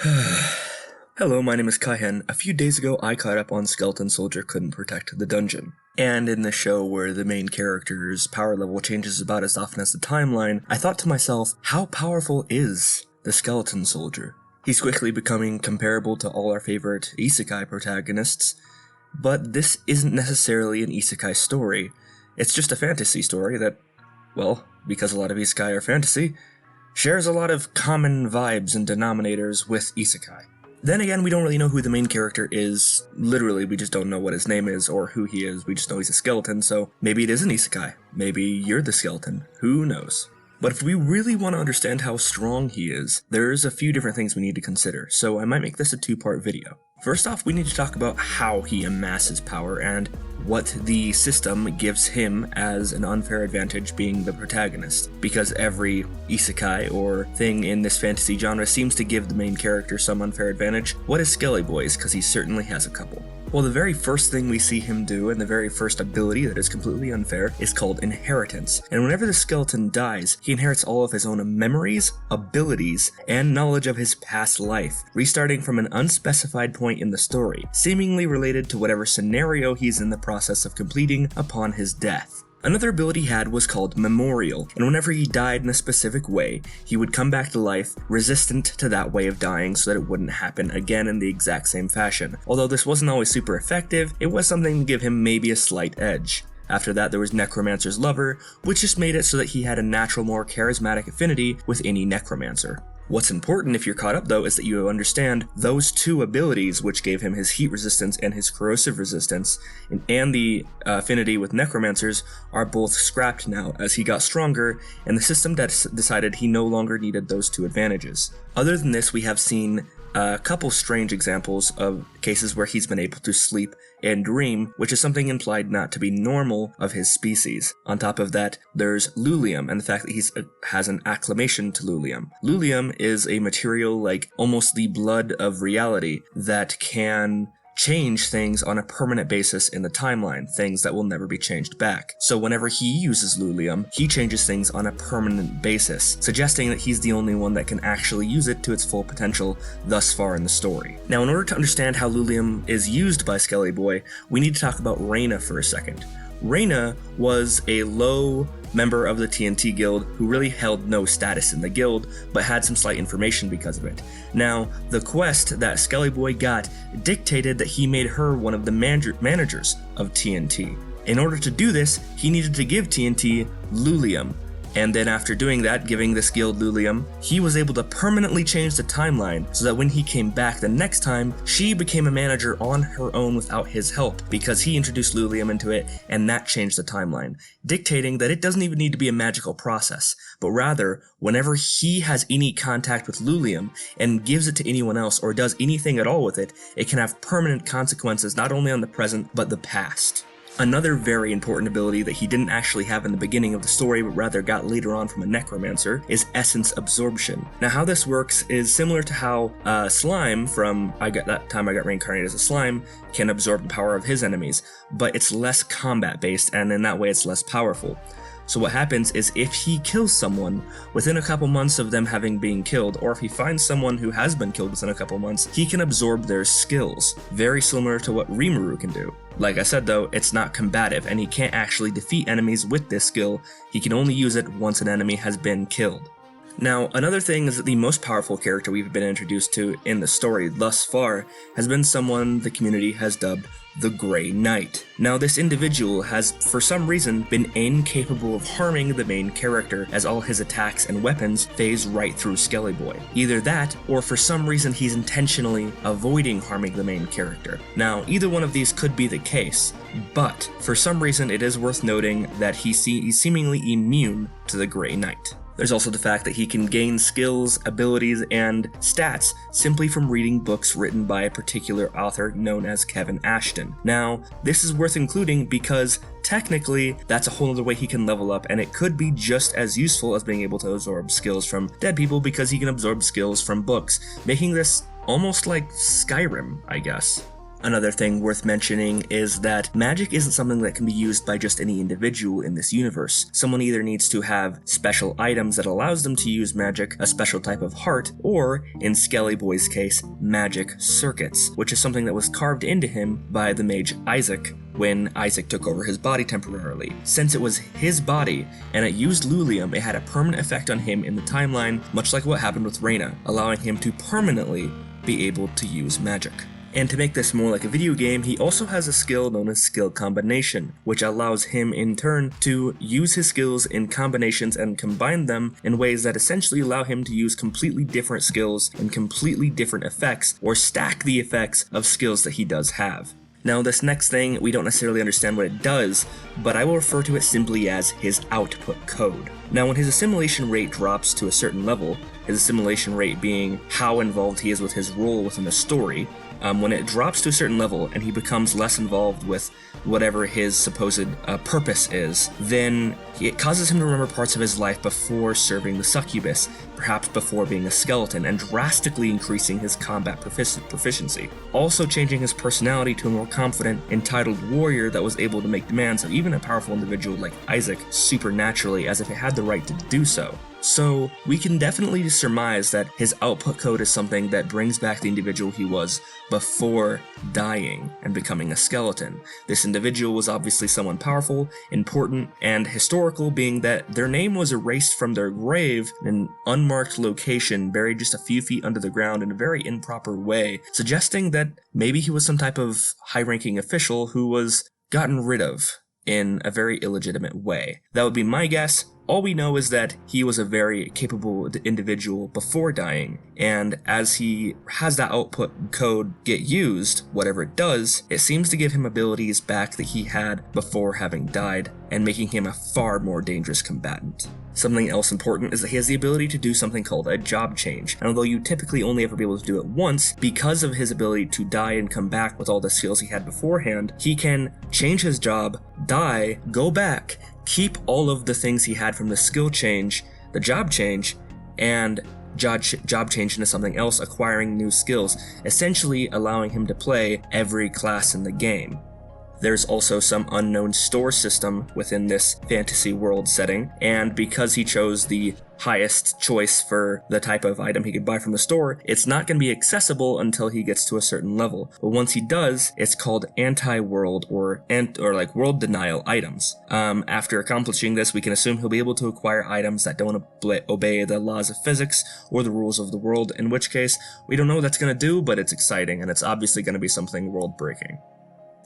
Hello, my name is Kaihen. A few days ago, I caught up on Skeleton Soldier Couldn't Protect the Dungeon. And in the show where the main character's power level changes about as often as the timeline, I thought to myself, how powerful is the Skeleton Soldier? He's quickly becoming comparable to all our favorite isekai protagonists, but this isn't necessarily an isekai story. It's just a fantasy story that, well, because a lot of isekai are fantasy, shares a lot of common vibes and denominators with isekai. Then again, we don't really know who the main character is. Literally, we just don't know what his name is or who he is. We just know he's a skeleton, so maybe it is an isekai. Maybe you're the skeleton. Who knows? But if we really want to understand how strong he is, there's a few different things we need to consider, so I might make this a two-part video. First off, we need to talk about how he amasses power and what the system gives him as an unfair advantage being the protagonist, because every isekai or thing in this fantasy genre seems to give the main character some unfair advantage. What is Skellyboy's? Because he certainly has a couple. Well, the very first thing we see him do, and the very first ability that is completely unfair, is called inheritance. And whenever the skeleton dies, he inherits all of his own memories, abilities, and knowledge of his past life, restarting from an unspecified point in the story, seemingly related to whatever scenario he's in the process of completing upon his death. Another ability he had was called Memorial, and whenever he died in a specific way, he would come back to life, resistant to that way of dying so that it wouldn't happen again in the exact same fashion. Although this wasn't always super effective, it was something to give him maybe a slight edge. After that, there was Necromancer's Lover, which just made it so that he had a natural, more charismatic affinity with any necromancer. What's important if you're caught up though is that you understand those two abilities, which gave him his heat resistance and his corrosive resistance, and the affinity with necromancers, are both scrapped now as he got stronger, and the system decided he no longer needed those two advantages. Other than this, we have seen a couple strange examples of cases where he's been able to sleep and dream, which is something implied not to be normal of his species. On top of that, there's lilium, and the fact that he has an acclamation to lilium. Lilium is a material like almost the blood of reality that can change things on a permanent basis in the timeline, things that will never be changed back. So whenever he uses lilium, he changes things on a permanent basis, suggesting that he's the only one that can actually use it to its full potential thus far in the story. Now, in order to understand how lilium is used by Skellyboy, we need to talk about Rayet for a second. Rayet was a low member of the TNT Guild who really held no status in the guild, but had some slight information because of it. Now, the quest that Skellyboy got dictated that he made her one of the managers of TNT. In order to do this, he needed to give TNT lilium. And then after doing that, giving this guild lilium, he was able to permanently change the timeline so that when he came back the next time, she became a manager on her own without his help, because he introduced lilium into it, and that changed the timeline, dictating that it doesn't even need to be a magical process, but rather, whenever he has any contact with lilium and gives it to anyone else or does anything at all with it, it can have permanent consequences not only on the present, but the past. Another very important ability that he didn't actually have in the beginning of the story, but rather got later on from a necromancer, is essence absorption. Now, how this works is similar to how slime from that time I got reincarnated as a slime can absorb the power of his enemies, but it's less combat based, and in that way it's less powerful. So what happens is if he kills someone within a couple months of them having been killed, or if he finds someone who has been killed within a couple months, he can absorb their skills, very similar to what Rimuru can do. Like I said though, it's not combative, and he can't actually defeat enemies with this skill. He can only use it once an enemy has been killed. Now, another thing is that the most powerful character we've been introduced to in the story thus far has been someone the community has dubbed the Grey Knight. Now, this individual has, for some reason, been incapable of harming the main character, as all his attacks and weapons phase right through Skellyboy. Either that, or for some reason he's intentionally avoiding harming the main character. Now, either one of these could be the case, but for some reason it is worth noting that he's seemingly immune to the Grey Knight. There's also the fact that he can gain skills, abilities, and stats simply from reading books written by a particular author known as Kevin Ashton. Now, this is worth including because technically that's a whole other way he can level up, and it could be just as useful as being able to absorb skills from dead people because he can absorb skills from books, making this almost like Skyrim, I guess. Another thing worth mentioning is that magic isn't something that can be used by just any individual in this universe. Someone either needs to have special items that allows them to use magic, a special type of heart, or, in Skellyboy's case, magic circuits, which is something that was carved into him by the mage Isaac when Isaac took over his body temporarily. Since it was his body and it used lilium, it had a permanent effect on him in the timeline, much like what happened with Rayet, allowing him to permanently be able to use magic. And to make this more like a video game, he also has a skill known as skill combination, which allows him in turn to use his skills in combinations and combine them in ways that essentially allow him to use completely different skills and completely different effects, or stack the effects of skills that he does have. Now this next thing, we don't necessarily understand what it does, but I will refer to it simply as his output code. Now when his assimilation rate drops to a certain level, his assimilation rate being how involved he is with his role within the story, when it drops to a certain level and he becomes less involved with whatever his supposed purpose is, then it causes him to remember parts of his life before serving the succubus, perhaps before being a skeleton, and drastically increasing his combat proficiency. Also changing his personality to a more confident, entitled warrior that was able to make demands of even a powerful individual like Isaac supernaturally, as if it had the right to do so. So we can definitely surmise that his output code is something that brings back the individual he was before dying and becoming a skeleton. This individual was obviously someone powerful, important, and historical, being that their name was erased from their grave in an unmarked location buried just a few feet under the ground in a very improper way, suggesting that maybe he was some type of high-ranking official who was gotten rid of in a very illegitimate way. That would be my guess. All we know is that he was a very capable individual before dying, and as he has that output code get used, whatever it does, it seems to give him abilities back that he had before having died, and making him a far more dangerous combatant. Something else important is that he has the ability to do something called a job change, and although you typically only ever be able to do it once, because of his ability to die and come back with all the skills he had beforehand, he can change his job, die, go back, keep all of the things he had from the skill change, the job change, and job change into something else, acquiring new skills, essentially allowing him to play every class in the game. There's also some unknown store system within this fantasy world setting, and because he chose the highest choice for the type of item he could buy from the store, it's not going to be accessible until he gets to a certain level. But once he does, it's called anti-world or like world denial items. After accomplishing this, we can assume he'll be able to acquire items that don't obey the laws of physics or the rules of the world, in which case, we don't know what that's going to do, but it's exciting, and it's obviously going to be something world-breaking.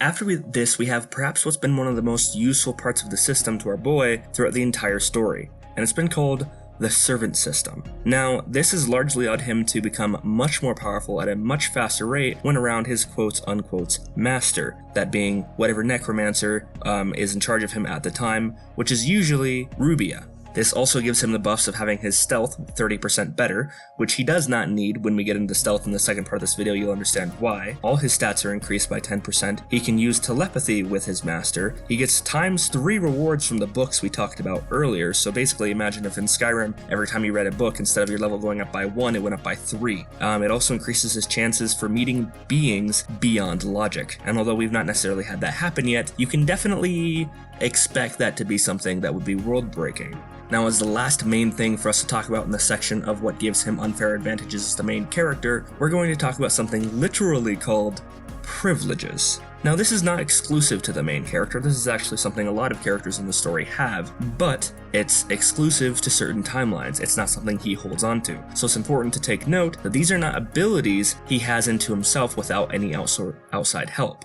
After this, we have perhaps what's been one of the most useful parts of the system to our boy throughout the entire story, and it's been called the servant system. Now, this has largely allowed him to become much more powerful at a much faster rate when around his quote-unquote master, that being whatever necromancer is in charge of him at the time, which is usually Rubia. This also gives him the buffs of having his stealth 30% better, which he does not need. When we get into stealth in the second part of this video, you'll understand why. All his stats are increased by 10%. He can use telepathy with his master. He gets ×3 rewards from the books we talked about earlier, so basically imagine if in Skyrim, every time you read a book, instead of your level going up by 1, it went up by 3. It also increases his chances for meeting beings beyond logic, and although we've not necessarily had that happen yet, you can definitely expect that to be something that would be world-breaking. Now, as the last main thing for us to talk about in the section of what gives him unfair advantages as the main character, we're going to talk about something literally called privileges. Now, this is not exclusive to the main character. This is actually something a lot of characters in the story have, but it's exclusive to certain timelines. It's not something he holds on to. So it's important to take note that these are not abilities he has into himself without any outside help.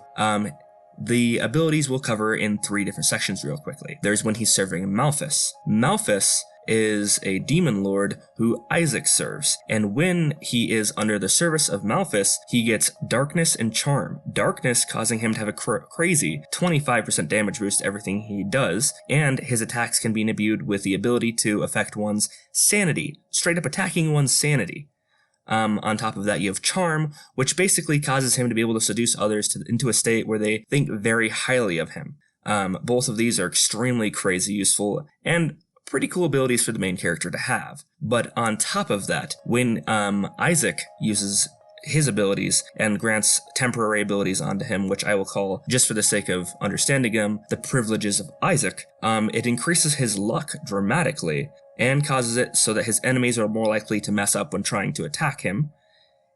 The abilities we'll cover in 3 different sections real quickly. There's when he's serving Malphus. Malphus is a demon lord who Isaac serves, and when he is under the service of Malphus, he gets darkness and charm. Darkness causing him to have a crazy 25% damage boost to everything he does, and his attacks can be imbued with the ability to affect one's sanity, straight up attacking one's sanity. On top of that, you have charm, which basically causes him to be able to seduce others into a state where they think very highly of him. Both of these are extremely crazy useful and pretty cool abilities for the main character to have. But on top of that, when Isaac uses his abilities and grants temporary abilities onto him, which I will call, just for the sake of understanding him, the privileges of Isaac. It increases his luck dramatically and causes it so that his enemies are more likely to mess up when trying to attack him,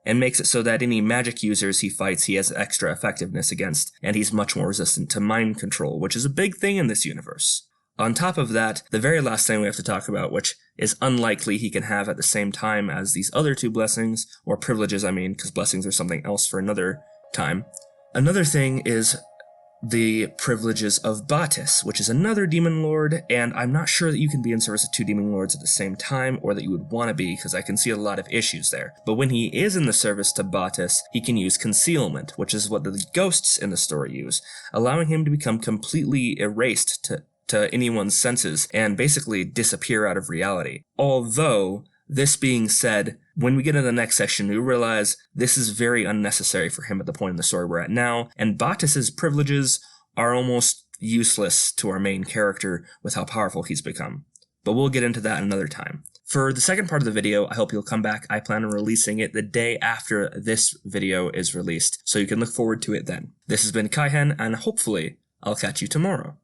and makes it so that any magic users he fights he has extra effectiveness against, and he's much more resistant to mind control, which is a big thing in this universe. On top of that, the very last thing we have to talk about, which is unlikely he can have at the same time as these other two blessings, or privileges I mean, because blessings are something else for another time. Another thing is the privileges of Batis, which is another demon lord, and I'm not sure that you can be in service of two demon lords at the same time, or that you would want to be, because I can see a lot of issues there. But when he is in the service to Batis, he can use concealment, which is what the ghosts in the story use, allowing him to become completely erased to anyone's senses and basically disappear out of reality. Although, this being said, when we get into the next section, we realize this is very unnecessary for him at the point in the story we're at now, and Batis's privileges are almost useless to our main character with how powerful he's become. But we'll get into that another time. For the second part of the video, I hope you'll come back. I plan on releasing it the day after this video is released, so you can look forward to it then. This has been Kaihen, and hopefully, I'll catch you tomorrow.